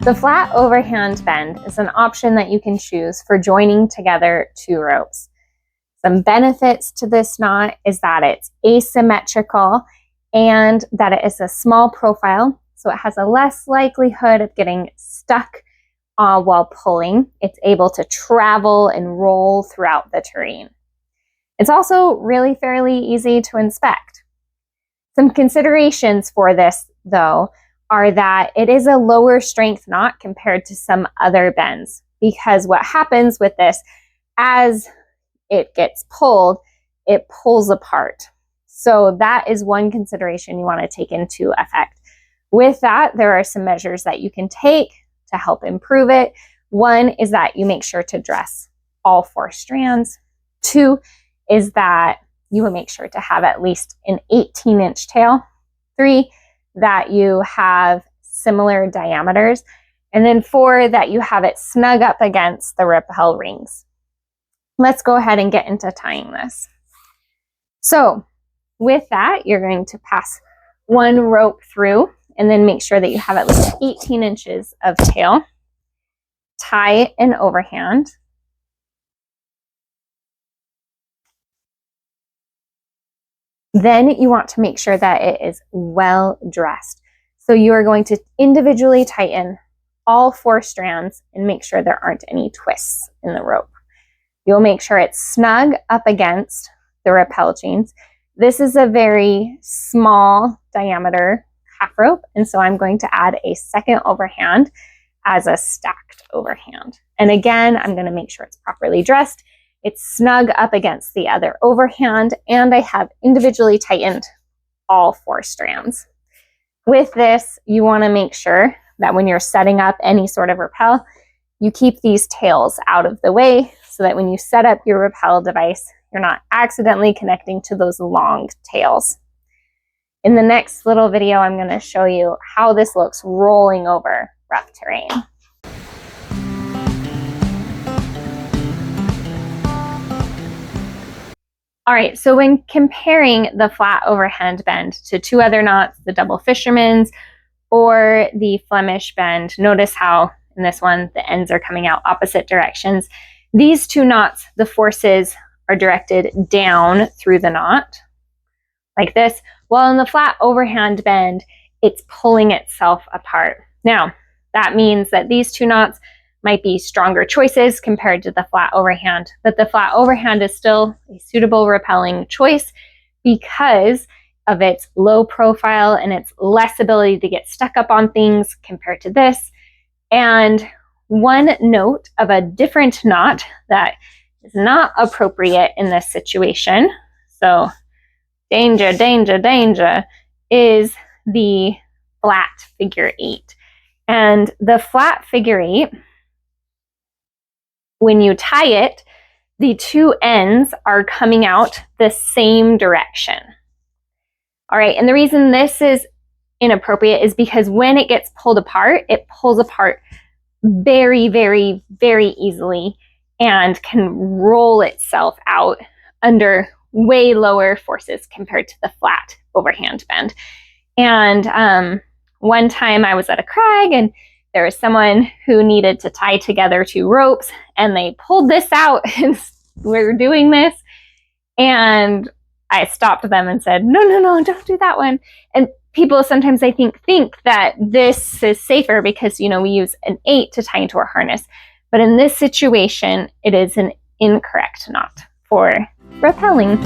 The flat overhand bend is an option that you can choose for joining together two ropes. Some benefits to this knot is that it's asymmetrical and that it is a small profile, so it has a less likelihood of getting stuck while pulling. It's able to travel and roll throughout the terrain. It's also really fairly easy to inspect. Some considerations for this, though, are that it is a lower strength knot compared to some other bends, because what happens with this, as it gets pulled, it pulls apart. So that is one consideration you want to take into effect. With that, there are some measures that you can take to help improve it. One is that you make sure to dress all 4 strands. 2 is that you will make sure to have at least an 18-inch tail. 3, that you have similar diameters. And then 4, that you have it snug up against the rappel rings. Let's go ahead and get into tying this. So with that, you're going to pass 1 rope through and then make sure that you have at least 18 inches of tail. Tie an overhand. Then you want to make sure that it is well dressed. So you are going to individually tighten all 4 strands and make sure there aren't any twists in the rope. You'll make sure it's snug up against the rappel chains. This is a very small diameter half rope, and so I'm going to add a second overhand as a stacked overhand. And again, I'm going to make sure it's properly dressed. It's snug up against the other overhand, and I have individually tightened all 4 strands. With this, you want to make sure that when you're setting up any sort of rappel, you keep these tails out of the way so that when you set up your rappel device, you're not accidentally connecting to those long tails. In the next little video, I'm going to show you how this looks rolling over rough terrain. All right, so when comparing the flat overhand bend to 2 other knots, the double fisherman's or the Flemish bend, notice how in this one, the ends are coming out opposite directions. These 2 knots, the forces are directed down through the knot, like this, while in the flat overhand bend, it's pulling itself apart. Now, that means that these 2 knots might be stronger choices compared to the flat overhand, but the flat overhand is still a suitable rappelling choice because of its low profile and its less ability to get stuck up on things compared to this. And one note of a different knot that is not appropriate in this situation, so danger, danger, danger, is the flat figure 8. And the flat figure 8, when you tie it, the 2 ends are coming out the same direction. All right, and the reason this is inappropriate is because when it gets pulled apart, it pulls apart very, very, very easily and can roll itself out under way lower forces compared to the flat overhand bend. And one time I was at a crag and there was someone who needed to tie together 2 ropes, and they pulled this out and we were doing this, and I stopped them and said, no, no, no, don't do that one. And people sometimes, I think that this is safer because, you know, we use an 8 to tie into our harness. But in this situation, it is an incorrect knot for rappelling.